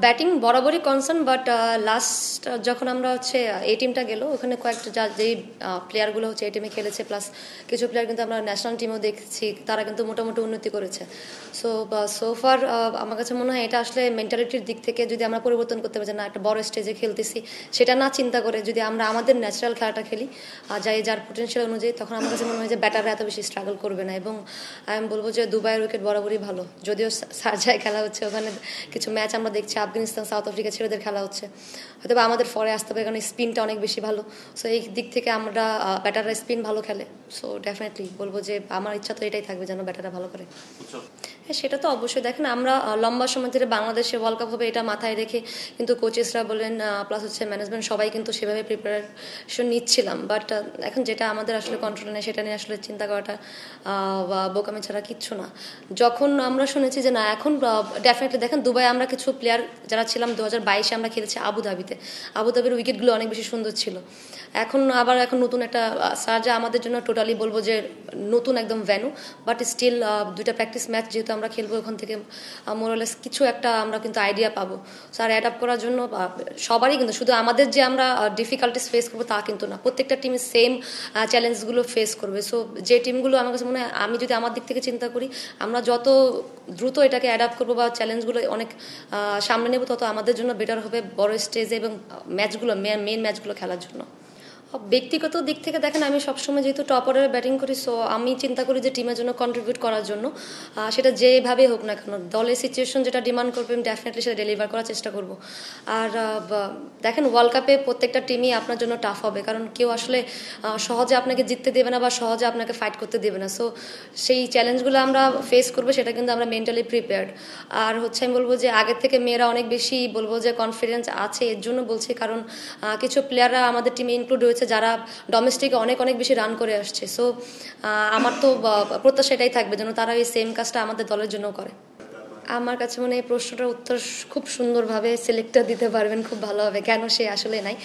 Batting বরাবরই concern, but last যখন আমরা হচ্ছে এই টিমটা গেল ওখানে কয়েকটা যেই প্লেয়ারগুলো হচ্ছে এই টিমে খেলেছে, প্লাস কিছু প্লেয়ার কিন্তু আমরা ন্যাশনাল টিমেও দেখছি তারা কিন্তু মোটামুটি উন্নতি করেছে। সোফার আমার কাছে মনে হয় এটা আসলে মেন্টালিটির দিক থেকে যদি আমরা পরিবর্তন করতে পারি, না একটা বড় স্টেজে খেলতেছি সেটা না চিন্তা করে যদি আমরা আমাদের ন্যাচারাল খেলাটা খেলি যার পোটেনশিয়াল অনুযায়ী, তখন আমার কাছে মনে হয় যে ব্যাটাররা এত বেশি স্ট্রাগল করবে না। এবং আমি বলবো যে দুবাইয়ের উইকেট বরাবরই ভালো, যদিও সারজায় খেলা হচ্ছে, ওখানে কিছু ম্যাচ আমরা দেখছি আফগানিস্তান সাউথ আফ্রিকা ছেলেদের খেলা হচ্ছে, হয়তো আমাদের ফরে আসতে হবে কারণ স্পিনটা অনেক বেশি ভালো। সো এই দিক থেকে আমরা ব্যাটাররা স্পিন ভালো খেলে, সো ডেফিনেটলি বলবো যে আমার ইচ্ছা তো এটাই থাকবে যেন ব্যাটাররা ভালো করে। হ্যাঁ, সেটা তো অবশ্যই। দেখেন আমরা লম্বা সময় ধরে বাংলাদেশে ওয়ার্ল্ড কাপ হবে এটা মাথায় রেখে কিন্তু কোচেসরা বলেন প্লাস হচ্ছে ম্যানেজমেন্ট সবাই কিন্তু সেভাবে প্রিপারেশন নিচ্ছিলাম, বাট এখন যেটা আমাদের আসলে কন্ট্রোল নেই সেটা নিয়ে আসলে চিন্তা করাটা বোকামি ছাড়া কিচ্ছু না। যখন আমরা শুনেছি যে না এখন ডেফিনেটলি দেখেন দুবাই আমরা কিছু প্লেয়ার যারা ছিলাম 2022-এ আমরা খেলেছি আবুধাবিতে, আবুধাবির উইকেটগুলো অনেক বেশি সুন্দর ছিল। এখন নতুন একটা সার্জা আমাদের জন্য টোটালি বলবো যে নতুন একদম ভ্যানু, বাট স্টিল দুইটা প্র্যাকটিস ম্যাচ যেহেতু আমরা খেলবো ওখান থেকে মোরালেস কিছু একটা আমরা কিন্তু আইডিয়া পাবো। সো আর অ্যাডাপ্ট করার জন্য সবারই কিন্তু শুধু আমাদের যে আমরা ডিফিকাল্টিস ফেস করবো তা কিন্তু না, প্রত্যেকটা টিম সেম চ্যালেঞ্জগুলো ফেস করবে। সো যে টিমগুলো আমার কাছে মনে হয়, আমি যদি আমার দিক থেকে চিন্তা করি, আমরা যত দ্রুত এটাকে অ্যাডাপ্ট করবো বা চ্যালেঞ্জগুলো অনেক সামনে নেবো তত আমাদের জন্য বেটার হবে বড় স্টেজে এবং ম্যাচগুলো মেন ম্যাচগুলো খেলার জন্য। ব্যক্তিগত দিক থেকে দেখেন আমি সবসময় যেহেতু টপ অর্ডারে ব্যাটিং করি, সো আমি চিন্তা করি যে টিমের জন্য কন্ট্রিবিউট করার জন্য, সেটা যেভাবে হোক না কেন দলের সিচুয়েশন যেটা ডিমান্ড করবে আমি ডেফিনেটলি সেটা ডেলিভার করার চেষ্টা করব। আর দেখেন ওয়ার্ল্ড কাপে প্রত্যেকটা টিমই আপনার জন্য টাফ হবে, কারণ কেউ আসলে সহজে আপনাকে জিততে দেবে না বা সহজে আপনাকে ফাইট করতে দেবে না। সো সেই চ্যালেঞ্জগুলো আমরা ফেস করবো, সেটা কিন্তু আমরা মেন্টালি প্রিপেয়ার্ড। আর হচ্ছে আমি বলবো যে আগের থেকে মেয়েরা অনেক বেশি বলবো যে কনফিডেন্স আছে, এর জন্য বলছি কারণ কিছু প্লেয়াররা আমাদের টিমে ইনক্লুড হয়েছে যারা ডোমেস্টিকে অনেক অনেক বেশি রান করে আসছে। সো আমার তো প্রত্যাশা এটাই থাকবে যেন তারা এই সেম কাজটা আমাদের দলের জন্য করে। আমার কাছে মনে হয় এই প্রশ্নটার উত্তর খুব সুন্দরভাবে সিলেক্টর দিতে পারবেন, খুব ভালো হবে কেন সে আসলে নাই।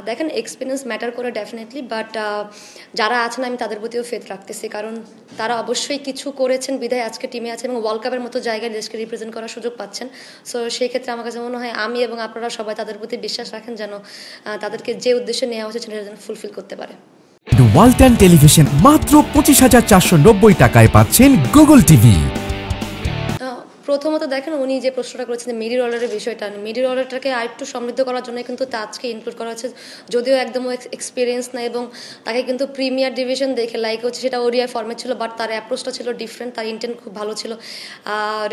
দেখেন এক্সপিরিয়েন্স ম্যাটার করে ডেফিনেটলি, বাট যারা আছেন আমি তাদের প্রতিও ফেথ রাখতেছি, কারণ তারা অবশ্যই কিছু করেছেন বিধায় আজকে টিমে আছে এবং ওয়ার্ল্ড কাপের মতো জায়গায় দেশকে রিপ্রেজেন্ট করার সুযোগ পাচ্ছেন। সো সেই ক্ষেত্রে আমার কাছে মনে হয় আমি এবং আপনারা সবাই তাদের প্রতি বিশ্বাস রাখেন যেন তাদেরকে যে উদ্দেশ্যে নেওয়া হচ্ছে সেটা যেন ফুলফিল করতে পারে। ওয়ালটন টেলিভিশন মাত্র 25,490 টাকায় পাচ্ছেন গুগল টিভি। প্রথমত দেখেন উনি যে প্রশ্নটা করেছেন মিডল অর্ডারের বিষয়টা, মিডল অর্ডারটাকে আরেকটু সমৃদ্ধ করার জন্য কিন্তু তাজকে ইনক্লুড করা হয়েছে, যদিও একদম এক্সপিরিয়েন্স না এবং তাকে কিন্তু প্রিমিয়ার ডিভিশন দেখে লাইক হচ্ছে সেটা ওডিআই ফর্মেট ছিল, বাট তার অ্যাপ্রোচটা ছিল ডিফারেন্ট, তার ইন্টেন্ট খুব ভালো ছিল।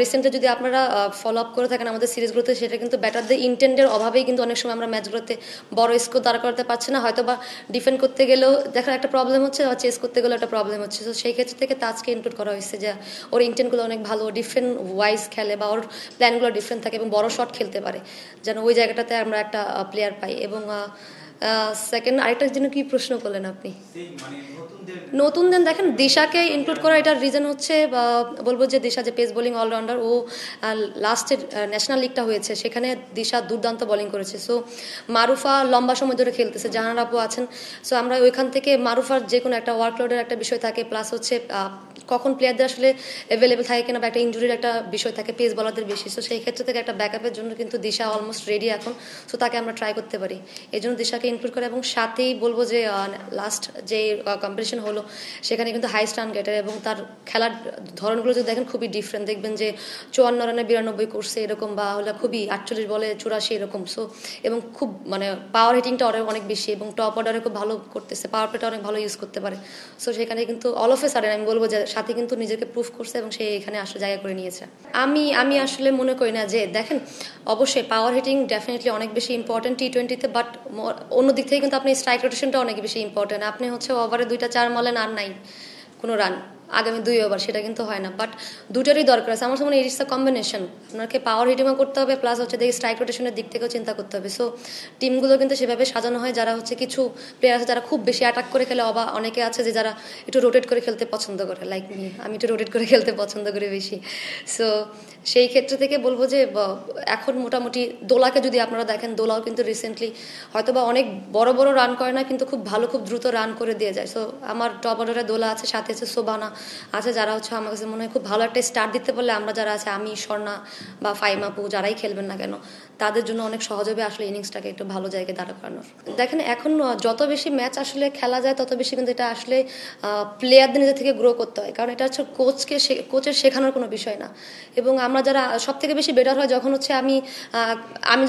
রিসেন্টলি যদি আপনারা ফলো আপ করে থাকেন আমাদের সিরিজগুলোতে, সেটা কিন্তু ব্যাটারদের ইন্টেন্টের অভাবেই কিন্তু অনেক সময় আমরা ম্যাচগুলোতে বড় স্কোর দাঁড় করাতে পারছি না, হয়তো বা ডিফেন্ড করতে গেলেও দেখার একটা প্রবলেম হচ্ছে বা চেস করতে গেলেও একটা প্রবলেম হচ্ছে। তো সেই ক্ষেত্র থেকে তাজকে ইনক্লুড করা হয়েছে যে ওর ইন্টেন্টগুলো অনেক ভালো, ডিফারেন্ট ওয়াইজ খেলে বা ওর প্ল্যানগুলো ডিফারেন্ট থাকে এবং বড় শট খেলতে পারে, যেন ওই জায়গাটাতে আমরা একটা প্লেয়ার পাই। এবং সেকেন্ড আরেকটা জন্য কি প্রশ্ন করলেন আপনি? নতুনদের দেখেন দিশাকে ইনক্লুড করা এটার রিজন হচ্ছে বলবো যে দিশা যে পেস বোলিং অলরাউন্ডার, ও লাস্টের ন্যাশনাল লিগটা হয়েছে সেখানে দিশা দুর্দান্ত বোলিং করেছে। সো মারুফা লম্বা সময় ধরে খেলতেছে, জাহান আপু আছেন। সো আমরা ওইখান থেকে মারুফার যে কোনো একটা ওয়ার্কলোডের একটা বিষয় থাকে, প্লাস হচ্ছে কখন প্লেয়ারদের আসলে অ্যাভেলেবেল থাকে কিনা বা একটা ইঞ্জুরির একটা বিষয় থাকে পেস বলারদের বেশি। সো সেই ক্ষেত্র থেকে একটা ব্যাকআপের জন্য কিন্তু দিশা অলমোস্ট রেডি এখন, সো তাকে আমরা ট্রাই করতে পারি, এই জন্য দিশাকে ইনক্লুড করে। এবং সাথেই বলবো যে লাস্ট যে কম্পিটিশন হলো সেখানে কিন্তু হাইস্ট রান গেটার এবং তার খেলার ধরনগুলো যদি দেখেন খুবই ডিফারেন্ট, দেখবেন যে 54 রানে 92 করছে এরকম, বা হলে খুবই 48 বলে 84 এরকম। সো এবং খুব মানে পাওয়ার হিটিংটা অনেক বেশি এবং টপ অর্ডারে খুব ভালো করতেছে, পাওয়ার প্লেটা অনেক ভালো ইউজ করতে পারে। সো সেখানে কিন্তু অল অফ এ সাডেন আমি বলবো যে সাথে কিন্তু নিজেকে প্রুফ করছে এবং সে এখানে আসলে জায়গা করে নিয়েছে। আমি আসলে মনে করি না যে দেখেন অবশ্যই পাওয়ার হিটিং ডেফিনেটলি অনেক বেশি ইম্পর্টেন্ট টি-20-তে, বাট অন্য দিক থেকে কিন্তু আপনি স্ট্রাইক রোটেশনটা অনেক বেশি ইম্পর্টেন্ট। আপনি হচ্ছে ওভারে 2-4 মারলেন আর নাই কোনো রান, আগামী 2 ওভার, সেটা কিন্তু হয় না, বাট দুটারই দরকার আছে। আমার মনে হয় ইটস আ কম্বিনেশন, আপনাকে পাওয়ার হিটিংও করতে হবে প্লাস হচ্ছে দেখি স্ট্রাইক রোটেশনের দিক থেকেও চিন্তা করতে হবে। সো টিমগুলো কিন্তু সেভাবে সাজানো হয়, যারা হচ্ছে কিছু প্লেয়ার আছে যারা খুব বেশি অ্যাটাক করে খেলে, অনেকে আছে যে যারা একটু রোটেট করে খেলতে পছন্দ করে, লাইক আমি একটু রোটেট করে খেলতে পছন্দ করি বেশি। সো সেই ক্ষেত্র থেকে বলবো যে এখন মোটামুটি দোলাকে যদি আপনারা দেখেন, দোলাও কিন্তু রিসেন্টলি হয়তো বা অনেক বড় রান করে না, কিন্তু খুব ভালো খুব দ্রুত রান করে দিয়ে যায়। সো আমার টপ অর্ডারে দোলা আছে, সাথে আছে শোভানা, আছে যারা হচ্ছে আমার কাছে মনে হয় খুব ভালো একটা স্টার্ট দিতে পারলে আমরা যারা আছে আমি স্বর্ণা বা ফাইমা আপু যারাই খেলবেন না কেন তাদের জন্য অনেক সহজ হবে আসলে ইনিংসটাকে একটু ভালো জায়গায় দাঁড়া করানোর। দেখেন এখন যত বেশি ম্যাচ আসলে খেলা যায় তত বেশি কিন্তু এটা আসলে প্লেয়ারদের নিজে থেকে গ্রো করতে হয়, কারণ এটা হচ্ছে কোচের শেখানোর কোনো বিষয় না। এবং আমরা যারা সব থেকে বেশি বেটার হয় যখন হচ্ছে আমি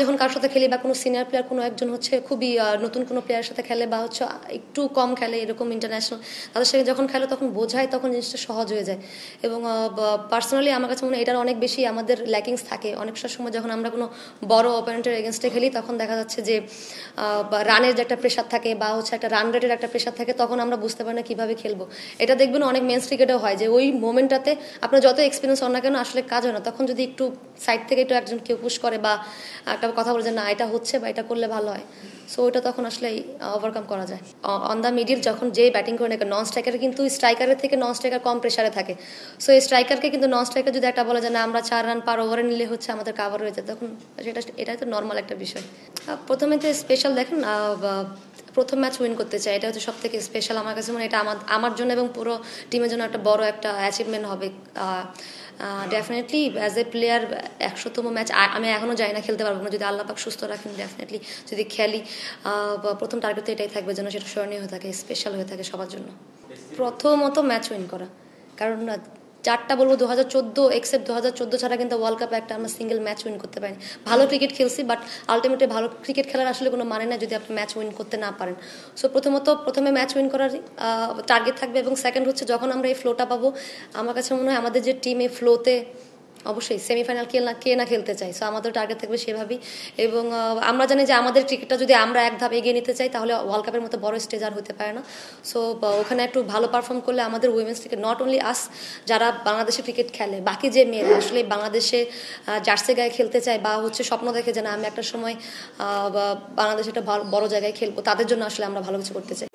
যখন কারোর সাথে খেলি বা কোনো সিনিয়র প্লেয়ার কোনো একজন হচ্ছে খুবই নতুন কোনো প্লেয়ারের সাথে খেলে বা হচ্ছে একটু কম খেলে এরকম ইন্টারন্যাশনাল তাদের সাথে যখন খেলে তখন বোঝায় তখন জিনিসটা সহজ হয়ে যায়। এবং পার্সোনালি আমার কাছে মনে হয় এটার অনেক বেশি আমাদের ল্যাকিংস থাকে। অনেক সময় যখন আমরা কোনো বড় অপোনেন্টের এগেনস্টে খেলি তখন দেখা যাচ্ছে যে রানের যে একটা প্রেশার থাকে বা হচ্ছে একটা রান রেটের একটা প্রেশার থাকে, তখন আমরা বুঝতে পারি না কীভাবে খেলবো। এটা দেখবেন অনেক মেন্স ক্রিকেটেও হয় যে ওই মোমেন্টটাতে আপনার যত এক্সপিরিয়েন্স হন না কেন আসলে কাজ হয় না। তখন যদি একটু সাইড থেকে একটু একজন কেউ পুশ করে বা একটা কথা বলে যে না এটা হচ্ছে বা এটা করলে ভালো হয়, সো ওইটা তখন আসলে ওভারকাম করা যায়। অন দ্য মিডিল যখন যে ব্যাটিং করে না নন স্ট্রাইকার কিন্তু স্ট্রাইকারের থেকে নন স্ট্রাইকার কম প্রেশারে থাকে। সো এই স্ট্রাইকারকে কিন্তু নন স্ট্রাইকার যদি একটা বলে যে না আমরা 4 রান পার ওভারে নিলে হচ্ছে আমাদের কাভার হয়ে যায়, তখন এটাই তো নর্মাল একটা বিষয়। প্রথমে তো স্পেশাল দেখেন প্রথম ম্যাচ উইন করতে চাই, এটা হচ্ছে সব থেকে স্পেশাল আমার কাছে। মানে এটা আমার জন্য এবং পুরো টিমের জন্য একটা বড় একটা অ্যাচিভমেন্ট হবে। ডেফিনেটলি অ্যাজ এ প্লেয়ার 100তম ম্যাচ আমি এখনও যাই না, খেলতে পারবো না যদি আল্লাহ পাক সুস্থ রাখেন। ডেফিনেটলি যদি খেলি প্রথম টার্গেট তো এটাই থাকবে যেন সেটা স্মরণীয় হয়ে থাকে, স্পেশাল হয়ে থাকে সবার জন্য। প্রথমত ম্যাচ উইন করা, কারণ 4টা বলবো 2014 এক্সেপ্ট 2014 ছাড়া কিন্তু ওয়ার্ল্ড কাপে একটা আমরা সিঙ্গেল ম্যাচ উইন করতে পারিনি। ভালো ক্রিকেট খেলছি বাট আলটিমেটলি ভালো ক্রিকেট খেলার আসলে কোনো মানে না যদি আপনি ম্যাচ উইন করতে না পারেন। সো প্রথমে ম্যাচ উইন করার টার্গেট থাকবে। এবং সেকেন্ড হচ্ছে যখন আমরা এই ফ্লোটা পাবো, আমার কাছে মনে হয় আমাদের যে টিম এই ফ্লোতে অবশ্যই সেমিফাইনাল কে না খেলতে চাই। সো আমাদের টার্গেট থাকবে সেভাবেই। এবং আমরা জানি যে আমাদের ক্রিকেটটা যদি আমরা এক ধাপ এগিয়ে নিতে চাই তাহলে ওয়ার্ল্ড কাপের মতো বড় স্টেজ আর হতে পারে না। সো ওখানে একটু ভালো পারফর্ম করলে আমাদের উইমেন্স ক্রিকেট নট অনলি আস যারা বাংলাদেশে ক্রিকেট খেলে, বাকি যে মেয়েরা আসলে বাংলাদেশে জার্সি গায়ে খেলতে চায় বা হচ্ছে স্বপ্ন দেখে যে না আমি একটা সময় বাংলাদেশে একটা বড় জায়গায় খেলবো, তাদের জন্য আসলে আমরা ভালো কিছু করতে চাই।